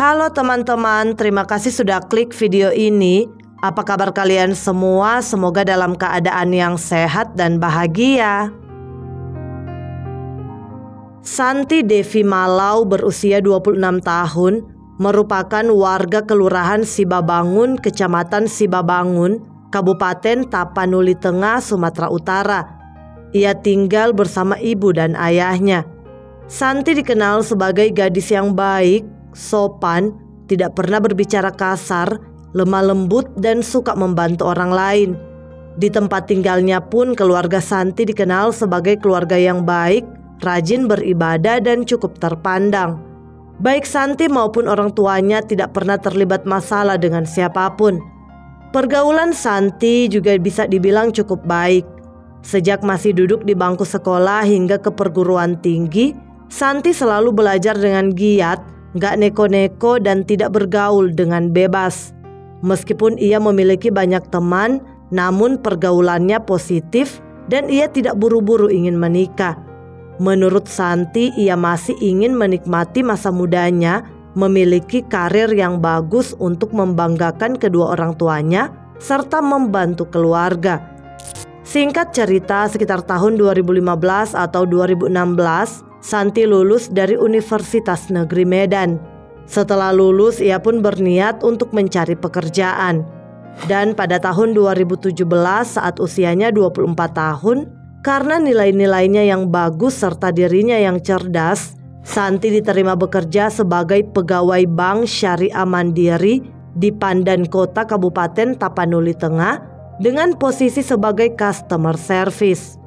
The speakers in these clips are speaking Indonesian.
Halo teman-teman, terima kasih sudah klik video ini. Apa kabar kalian semua? Semoga dalam keadaan yang sehat dan bahagia. Santi Devi Malau berusia 26 tahun, merupakan warga Kelurahan Sibabangun, Kecamatan Sibabangun, Kabupaten Tapanuli Tengah, Sumatera Utara. Ia tinggal bersama ibu dan ayahnya. Santi dikenal sebagai gadis yang baik, sopan, tidak pernah berbicara kasar, lemah lembut, dan suka membantu orang lain. Di tempat tinggalnya pun keluarga Santi dikenal sebagai keluarga yang baik, rajin beribadah, dan cukup terpandang. Baik Santi maupun orang tuanya tidak pernah terlibat masalah dengan siapapun. Pergaulan Santi juga bisa dibilang cukup baik. Sejak masih duduk di bangku sekolah hingga ke perguruan tinggi, Santi selalu belajar dengan giat, gak neko-neko, dan tidak bergaul dengan bebas. Meskipun ia memiliki banyak teman, namun pergaulannya positif dan ia tidak buru-buru ingin menikah. Menurut Santi, ia masih ingin menikmati masa mudanya, memiliki karir yang bagus untuk membanggakan kedua orang tuanya, serta membantu keluarga. Singkat cerita, sekitar tahun 2015 atau 2016, Santi lulus dari Universitas Negeri Medan. Setelah lulus, ia pun berniat untuk mencari pekerjaan. Dan pada tahun 2017 saat usianya 24 tahun, karena nilai-nilainya yang bagus serta dirinya yang cerdas, Santi diterima bekerja sebagai pegawai Bank Syariah Mandiri di Pandan Kota Kabupaten Tapanuli Tengah dengan posisi sebagai customer service.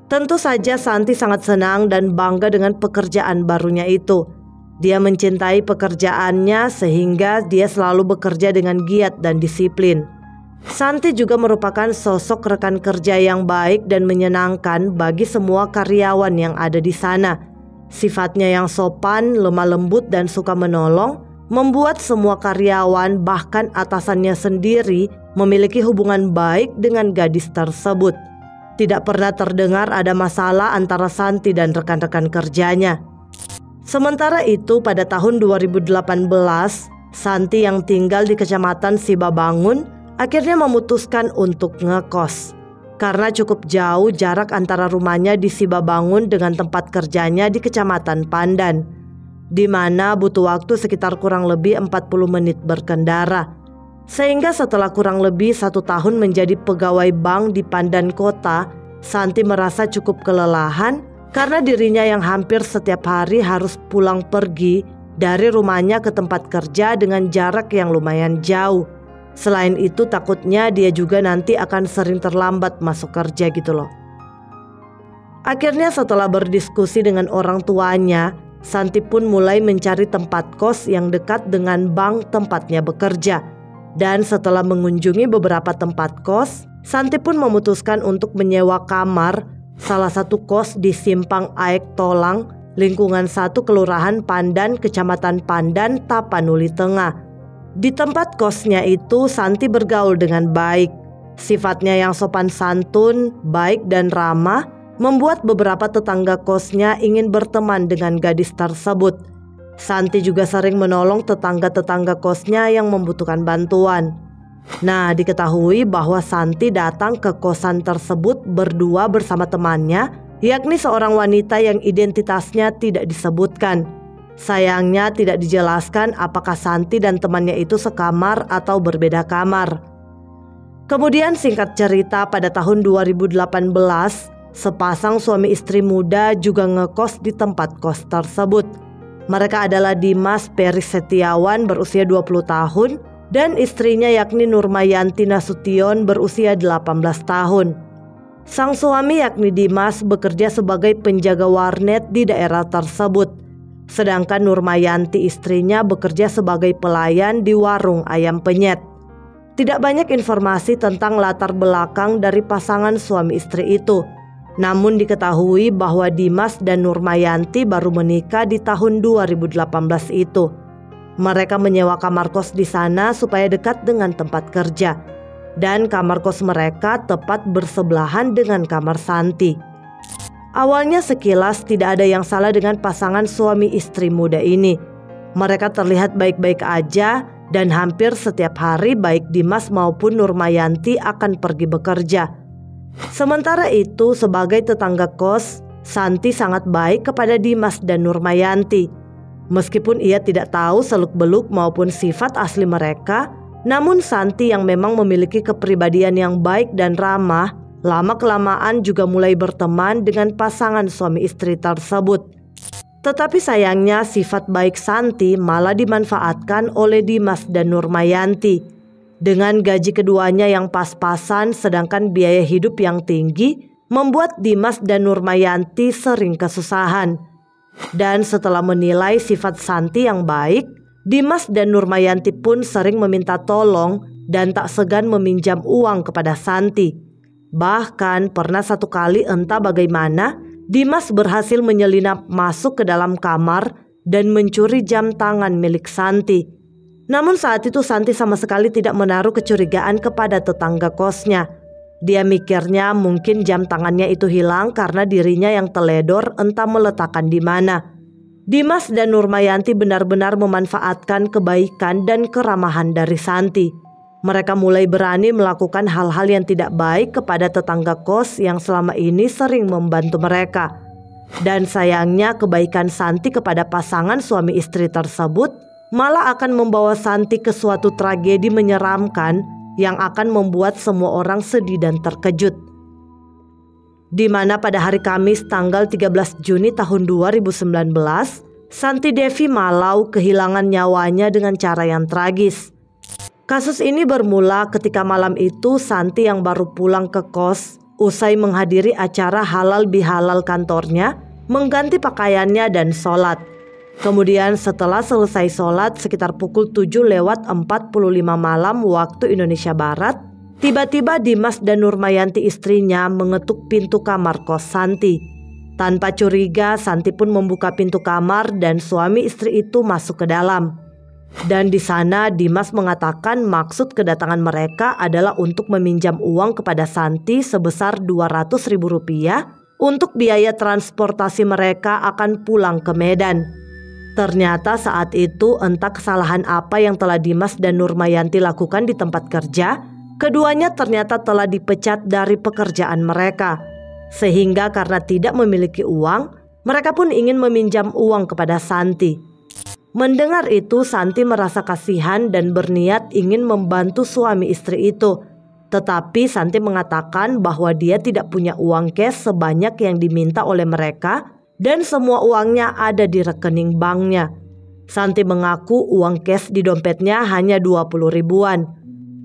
Tentu saja Santi sangat senang dan bangga dengan pekerjaan barunya itu. Dia mencintai pekerjaannya sehingga dia selalu bekerja dengan giat dan disiplin. Santi juga merupakan sosok rekan kerja yang baik dan menyenangkan bagi semua karyawan yang ada di sana. Sifatnya yang sopan, lemah lembut, dan suka menolong membuat semua karyawan, bahkan atasannya sendiri, memiliki hubungan baik dengan gadis tersebut. Tidak pernah terdengar ada masalah antara Santi dan rekan-rekan kerjanya. Sementara itu, pada tahun 2018, Santi yang tinggal di Kecamatan Sibabangun akhirnya memutuskan untuk ngekos. Karena cukup jauh jarak antara rumahnya di Sibabangun dengan tempat kerjanya di Kecamatan Pandan, di mana butuh waktu sekitar kurang lebih 40 menit berkendara. Sehingga setelah kurang lebih 1 tahun menjadi pegawai bank di Pandan Kota, Santi merasa cukup kelelahan karena dirinya yang hampir setiap hari harus pulang pergi dari rumahnya ke tempat kerja dengan jarak yang lumayan jauh. Selain itu takutnya dia juga nanti akan sering terlambat masuk kerja gitu loh. Akhirnya setelah berdiskusi dengan orang tuanya, Santi pun mulai mencari tempat kos yang dekat dengan bank tempatnya bekerja. Dan setelah mengunjungi beberapa tempat kos, Santi pun memutuskan untuk menyewa kamar salah satu kos di Simpang Aek Tolang, lingkungan 1 Kelurahan Pandan, Kecamatan Pandan, Tapanuli Tengah. Di tempat kosnya itu Santi bergaul dengan baik. Sifatnya yang sopan santun, baik dan ramah membuat beberapa tetangga kosnya ingin berteman dengan gadis tersebut. Santi juga sering menolong tetangga-tetangga kosnya yang membutuhkan bantuan. Nah, diketahui bahwa Santi datang ke kosan tersebut berdua bersama temannya, yakni seorang wanita yang identitasnya tidak disebutkan. Sayangnya tidak dijelaskan apakah Santi dan temannya itu sekamar atau berbeda kamar. Kemudian singkat cerita, pada tahun 2018, sepasang suami istri muda juga ngekos di tempat kos tersebut. Mereka adalah Dimas Peri Setiawan berusia 20 tahun dan istrinya yakni Nurmayanti Nasution berusia 18 tahun. Sang suami yakni Dimas bekerja sebagai penjaga warnet di daerah tersebut. Sedangkan Nurmayanti istrinya bekerja sebagai pelayan di warung ayam penyet. Tidak banyak informasi tentang latar belakang dari pasangan suami istri itu. Namun diketahui bahwa Dimas dan Nurmayanti baru menikah di tahun 2018 itu. Mereka menyewa kamar kos di sana supaya dekat dengan tempat kerja. Dan kamar kos mereka tepat bersebelahan dengan kamar Santi. Awalnya sekilas tidak ada yang salah dengan pasangan suami istri muda ini. Mereka terlihat baik-baik aja dan hampir setiap hari baik Dimas maupun Nurmayanti akan pergi bekerja. Sementara itu sebagai tetangga kos, Santi sangat baik kepada Dimas dan Nurmayanti. Meskipun ia tidak tahu seluk-beluk maupun sifat asli mereka, namun Santi yang memang memiliki kepribadian yang baik dan ramah, lama-kelamaan juga mulai berteman dengan pasangan suami istri tersebut. Tetapi sayangnya sifat baik Santi malah dimanfaatkan oleh Dimas dan Nurmayanti. Dengan gaji keduanya yang pas-pasan sedangkan biaya hidup yang tinggi, membuat Dimas dan Nurmayanti sering kesusahan. Dan setelah menilai sifat Santi yang baik, Dimas dan Nurmayanti pun sering meminta tolong dan tak segan meminjam uang kepada Santi. Bahkan pernah satu kali entah bagaimana, Dimas berhasil menyelinap masuk ke dalam kamar dan mencuri jam tangan milik Santi. Namun saat itu Santi sama sekali tidak menaruh kecurigaan kepada tetangga kosnya. Dia mikirnya mungkin jam tangannya itu hilang karena dirinya yang teledor entah meletakkan di mana. Dimas dan Nurmayanti benar-benar memanfaatkan kebaikan dan keramahan dari Santi. Mereka mulai berani melakukan hal-hal yang tidak baik kepada tetangga kos yang selama ini sering membantu mereka. Dan sayangnya kebaikan Santi kepada pasangan suami istri tersebut malah akan membawa Santi ke suatu tragedi menyeramkan yang akan membuat semua orang sedih dan terkejut. Di mana pada hari Kamis tanggal 13 Juni tahun 2019, Santi Devi Malau kehilangan nyawanya dengan cara yang tragis. Kasus ini bermula ketika malam itu Santi yang baru pulang ke kos usai menghadiri acara halal bihalal kantornya, mengganti pakaiannya dan sholat. Kemudian setelah selesai sholat sekitar pukul 7:45 malam waktu Indonesia Barat, tiba-tiba Dimas dan Nurmayanti istrinya mengetuk pintu kamar kos Santi. Tanpa curiga Santi pun membuka pintu kamar dan suami istri itu masuk ke dalam. Dan di sana Dimas mengatakan maksud kedatangan mereka adalah untuk meminjam uang kepada Santi sebesar Rp200.000 untuk biaya transportasi mereka akan pulang ke Medan. Ternyata saat itu entah kesalahan apa yang telah Dimas dan Nurmayanti lakukan di tempat kerja, keduanya ternyata telah dipecat dari pekerjaan mereka. Sehingga karena tidak memiliki uang, mereka pun ingin meminjam uang kepada Santi. Mendengar itu Santi merasa kasihan dan berniat ingin membantu suami istri itu. Tetapi Santi mengatakan bahwa dia tidak punya uang cash sebanyak yang diminta oleh mereka dan semua uangnya ada di rekening banknya. Santi mengaku uang cash di dompetnya hanya 20 ribuan.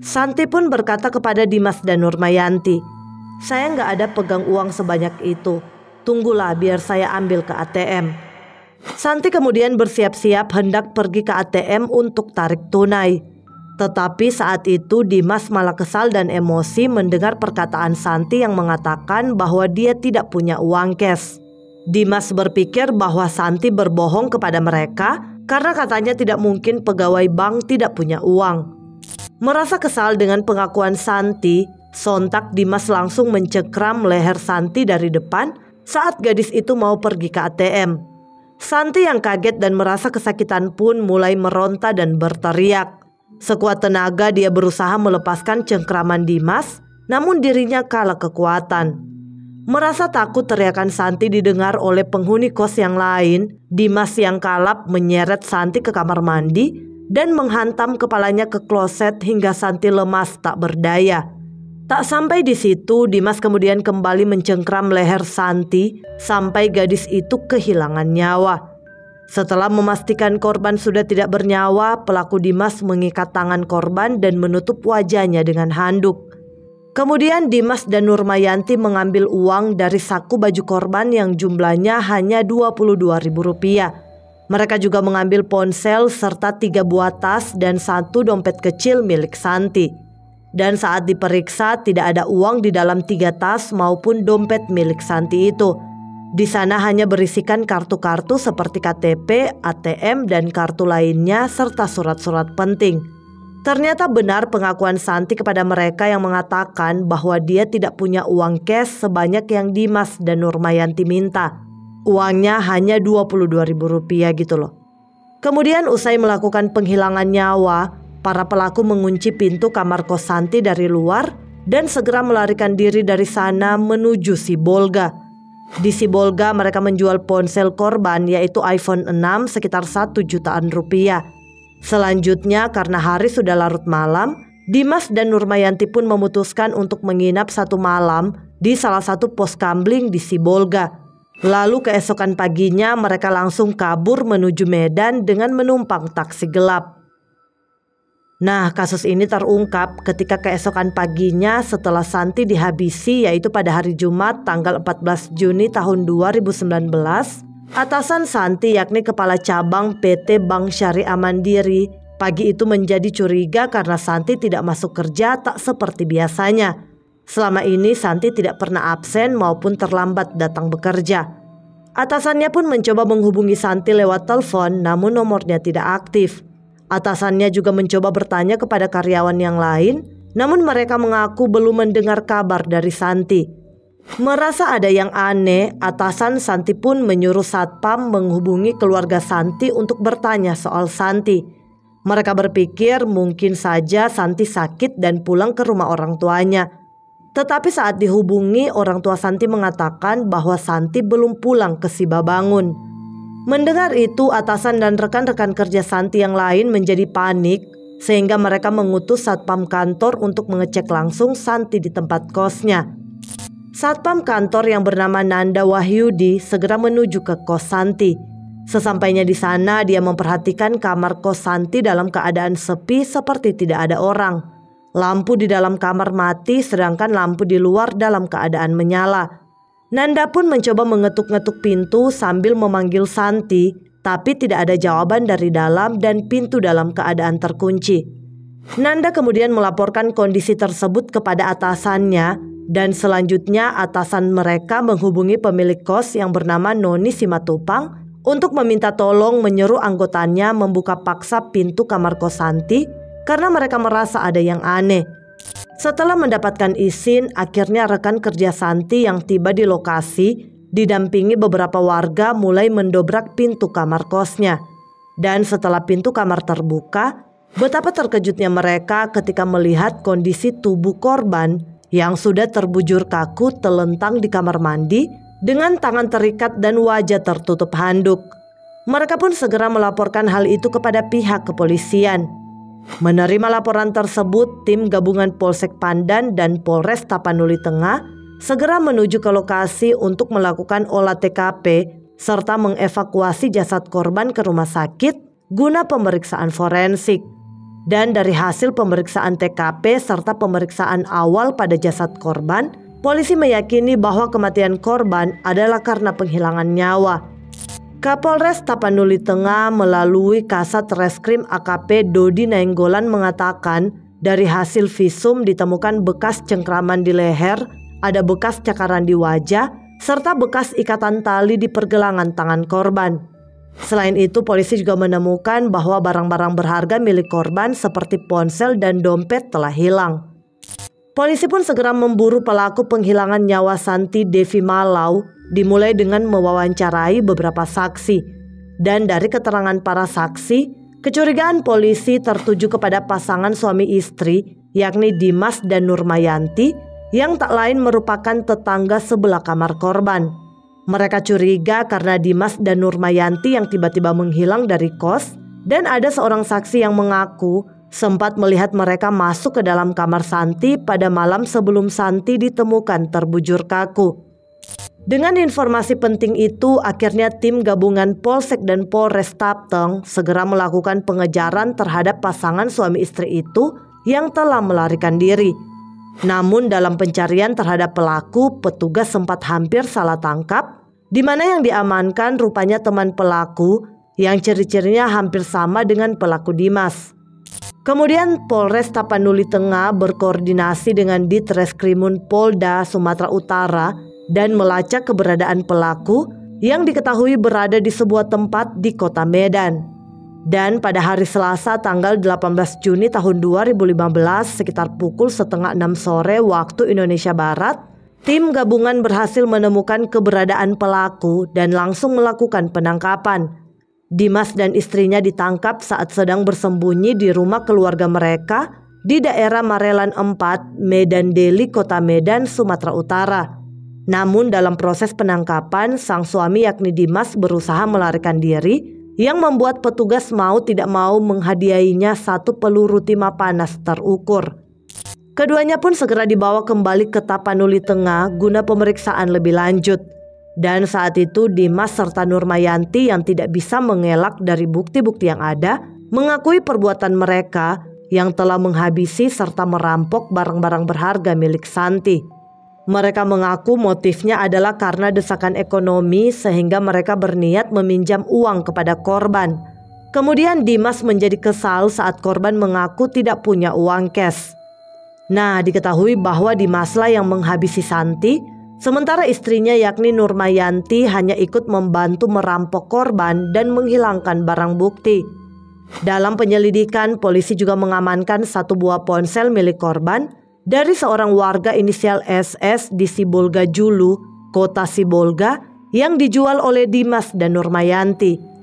Santi pun berkata kepada Dimas dan Nurmayanti, "Saya nggak ada pegang uang sebanyak itu. Tunggulah biar saya ambil ke ATM." Santi kemudian bersiap-siap hendak pergi ke ATM untuk tarik tunai. Tetapi saat itu Dimas malah kesal dan emosi mendengar perkataan Santi yang mengatakan bahwa dia tidak punya uang cash. Dimas berpikir bahwa Santi berbohong kepada mereka karena katanya tidak mungkin pegawai bank tidak punya uang. Merasa kesal dengan pengakuan Santi, sontak Dimas langsung mencengkram leher Santi dari depan saat gadis itu mau pergi ke ATM. Santi yang kaget dan merasa kesakitan pun mulai meronta dan berteriak. Sekuat tenaga dia berusaha melepaskan cengkraman Dimas, namun dirinya kalah kekuatan. Merasa takut teriakan Santi didengar oleh penghuni kos yang lain, Dimas yang kalap menyeret Santi ke kamar mandi dan menghantam kepalanya ke kloset hingga Santi lemas tak berdaya. Tak sampai di situ, Dimas kemudian kembali mencengkram leher Santi sampai gadis itu kehilangan nyawa. Setelah memastikan korban sudah tidak bernyawa, pelaku Dimas mengikat tangan korban dan menutup wajahnya dengan handuk. Kemudian Dimas dan Nurmayanti mengambil uang dari saku baju korban yang jumlahnya hanya Rp22.000. Mereka juga mengambil ponsel serta 3 buah tas dan 1 dompet kecil milik Santi. Dan saat diperiksa tidak ada uang di dalam 3 tas maupun dompet milik Santi itu. Di sana hanya berisikan kartu-kartu seperti KTP, ATM, dan kartu lainnya serta surat-surat penting. Ternyata benar pengakuan Santi kepada mereka yang mengatakan bahwa dia tidak punya uang cash sebanyak yang Dimas dan Nurmayanti minta. Uangnya hanya Rp22.000 gitu loh. Kemudian usai melakukan penghilangan nyawa, para pelaku mengunci pintu kamar kos Santi dari luar dan segera melarikan diri dari sana menuju Sibolga. Di Sibolga mereka menjual ponsel korban yaitu iPhone 6 sekitar 1 jutaan rupiah. Selanjutnya karena hari sudah larut malam, Dimas dan Nurmayanti pun memutuskan untuk menginap 1 malam di salah satu pos kamling di Sibolga. Lalu keesokan paginya mereka langsung kabur menuju Medan dengan menumpang taksi gelap. Nah, kasus ini terungkap ketika keesokan paginya setelah Santi dihabisi, yaitu pada hari Jumat tanggal 14 Juni tahun 2019, atasan Santi yakni Kepala Cabang PT Bank Syariah Mandiri pagi itu menjadi curiga karena Santi tidak masuk kerja tak seperti biasanya. Selama ini Santi tidak pernah absen maupun terlambat datang bekerja. Atasannya pun mencoba menghubungi Santi lewat telepon namun nomornya tidak aktif. Atasannya juga mencoba bertanya kepada karyawan yang lain, namun mereka mengaku belum mendengar kabar dari Santi. Merasa ada yang aneh, atasan Santi pun menyuruh satpam menghubungi keluarga Santi untuk bertanya soal Santi. Mereka berpikir mungkin saja Santi sakit dan pulang ke rumah orang tuanya. Tetapi saat dihubungi, orang tua Santi mengatakan bahwa Santi belum pulang ke Sibabangun. Mendengar itu, atasan dan rekan-rekan kerja Santi yang lain menjadi panik, sehingga mereka mengutus satpam kantor untuk mengecek langsung Santi di tempat kosnya. Satpam kantor yang bernama Nanda Wahyudi segera menuju ke kos Santi. Sesampainya di sana, dia memperhatikan kamar kos Santi dalam keadaan sepi seperti tidak ada orang. Lampu di dalam kamar mati sedangkan lampu di luar dalam keadaan menyala. Nanda pun mencoba mengetuk-ngetuk pintu sambil memanggil Santi, tapi tidak ada jawaban dari dalam dan pintu dalam keadaan terkunci. Nanda kemudian melaporkan kondisi tersebut kepada atasannya dan selanjutnya atasan mereka menghubungi pemilik kos yang bernama Noni Simatupang untuk meminta tolong menyuruh anggotanya membuka paksa pintu kamar kos Santi karena mereka merasa ada yang aneh. Setelah mendapatkan izin, akhirnya rekan kerja Santi yang tiba di lokasi didampingi beberapa warga mulai mendobrak pintu kamar kosnya. Dan setelah pintu kamar terbuka, betapa terkejutnya mereka ketika melihat kondisi tubuh korban yang sudah terbujur kaku telentang di kamar mandi dengan tangan terikat dan wajah tertutup handuk. Mereka pun segera melaporkan hal itu kepada pihak kepolisian. Menerima laporan tersebut, tim gabungan Polsek Pandan dan Polres Tapanuli Tengah segera menuju ke lokasi untuk melakukan olah TKP serta mengevakuasi jasad korban ke rumah sakit guna pemeriksaan forensik. Dan dari hasil pemeriksaan TKP serta pemeriksaan awal pada jasad korban, polisi meyakini bahwa kematian korban adalah karena penghilangan nyawa. Kapolres Tapanuli Tengah melalui Kasat Reskrim AKP Dodi Nainggolan mengatakan dari hasil visum ditemukan bekas cengkraman di leher, ada bekas cakaran di wajah, serta bekas ikatan tali di pergelangan tangan korban. Selain itu, polisi juga menemukan bahwa barang-barang berharga milik korban seperti ponsel dan dompet telah hilang. Polisi pun segera memburu pelaku penghilangan nyawa Santi Devi Malau, dimulai dengan mewawancarai beberapa saksi. Dan dari keterangan para saksi, kecurigaan polisi tertuju kepada pasangan suami istri yakni Dimas dan Nurmayanti yang tak lain merupakan tetangga sebelah kamar korban. Mereka curiga karena Dimas dan Nurmayanti yang tiba-tiba menghilang dari kos dan ada seorang saksi yang mengaku sempat melihat mereka masuk ke dalam kamar Santi pada malam sebelum Santi ditemukan terbujur kaku. Dengan informasi penting itu, akhirnya tim gabungan Polsek dan Polres Tapteng segera melakukan pengejaran terhadap pasangan suami istri itu yang telah melarikan diri. Namun dalam pencarian terhadap pelaku, petugas sempat hampir salah tangkap, di mana yang diamankan rupanya teman pelaku yang ciri-cirinya hampir sama dengan pelaku Dimas. Kemudian Polres Tapanuli Tengah berkoordinasi dengan Ditreskrimun Polda Sumatera Utara dan melacak keberadaan pelaku yang diketahui berada di sebuah tempat di kota Medan. Dan pada hari Selasa tanggal 18 Juni tahun 2015 sekitar pukul 5:30 sore waktu Indonesia Barat, tim gabungan berhasil menemukan keberadaan pelaku dan langsung melakukan penangkapan. Dimas dan istrinya ditangkap saat sedang bersembunyi di rumah keluarga mereka di daerah Marelan 4, Medan Deli, Kota Medan, Sumatera Utara. Namun dalam proses penangkapan, sang suami yakni Dimas berusaha melarikan diri yang membuat petugas mau tidak mau menghadiahinya 1 peluru timah panas terukur. Keduanya pun segera dibawa kembali ke Tapanuli Tengah guna pemeriksaan lebih lanjut. Dan saat itu Dimas serta Nurmayanti yang tidak bisa mengelak dari bukti-bukti yang ada mengakui perbuatan mereka yang telah menghabisi serta merampok barang-barang berharga milik Santi. Mereka mengaku motifnya adalah karena desakan ekonomi sehingga mereka berniat meminjam uang kepada korban. Kemudian Dimas menjadi kesal saat korban mengaku tidak punya uang cash. Nah, diketahui bahwa Dimaslah yang menghabisi Santi, sementara istrinya yakni Nurmayanti hanya ikut membantu merampok korban dan menghilangkan barang bukti. Dalam penyelidikan, polisi juga mengamankan 1 buah ponsel milik korban dari seorang warga inisial SS di Sibolga Julu, Kota Sibolga, yang dijual oleh Dimas dan Nurmayanti.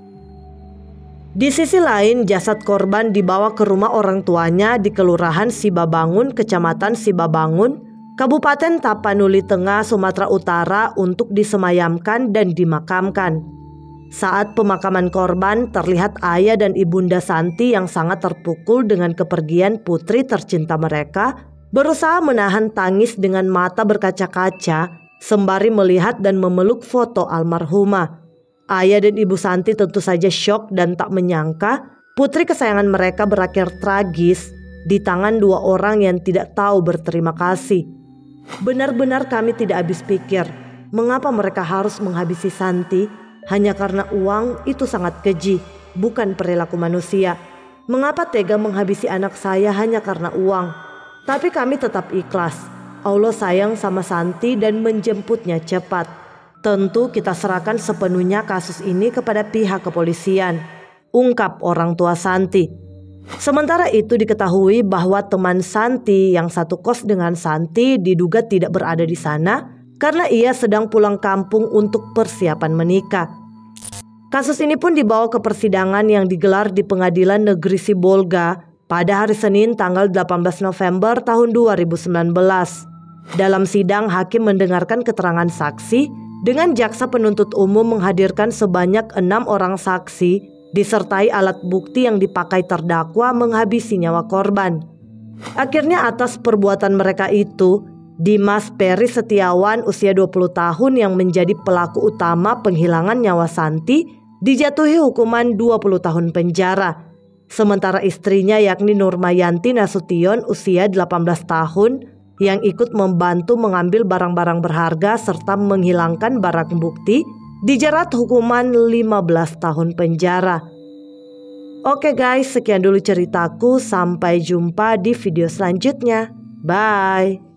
Di sisi lain, jasad korban dibawa ke rumah orang tuanya di Kelurahan Sibabangun, Kecamatan Sibabangun, Kabupaten Tapanuli Tengah, Sumatera Utara untuk disemayamkan dan dimakamkan. Saat pemakaman korban, terlihat ayah dan ibunda Santi yang sangat terpukul dengan kepergian putri tercinta mereka, berusaha menahan tangis dengan mata berkaca-kaca sembari melihat dan memeluk foto almarhumah. Ayah dan ibu Santi tentu saja syok dan tak menyangka putri kesayangan mereka berakhir tragis di tangan 2 orang yang tidak tahu berterima kasih. Benar-benar kami tidak habis pikir mengapa mereka harus menghabisi Santi hanya karena uang. Itu sangat keji, bukan perilaku manusia. Mengapa tega menghabisi anak saya hanya karena uang? Tapi kami tetap ikhlas. Allah sayang sama Santi dan menjemputnya cepat. Tentu kita serahkan sepenuhnya kasus ini kepada pihak kepolisian, ungkap orang tua Santi. Sementara itu diketahui bahwa teman Santi yang satu kos dengan Santi diduga tidak berada di sana karena ia sedang pulang kampung untuk persiapan menikah. Kasus ini pun dibawa ke persidangan yang digelar di Pengadilan Negeri Sibolga pada hari Senin tanggal 18 November tahun 2019. Dalam sidang, hakim mendengarkan keterangan saksi dengan jaksa penuntut umum menghadirkan sebanyak 6 orang saksi disertai alat bukti yang dipakai terdakwa menghabisi nyawa korban. Akhirnya atas perbuatan mereka itu, Dimas Peri Setiawan usia 20 tahun yang menjadi pelaku utama penghilangan nyawa Santi dijatuhi hukuman 20 tahun penjara. Sementara istrinya yakni Nurmayanti Nasution usia 18 tahun yang ikut membantu mengambil barang-barang berharga serta menghilangkan barang bukti dijerat hukuman 15 tahun penjara. Oke guys, sekian dulu ceritaku. Sampai jumpa di video selanjutnya. Bye.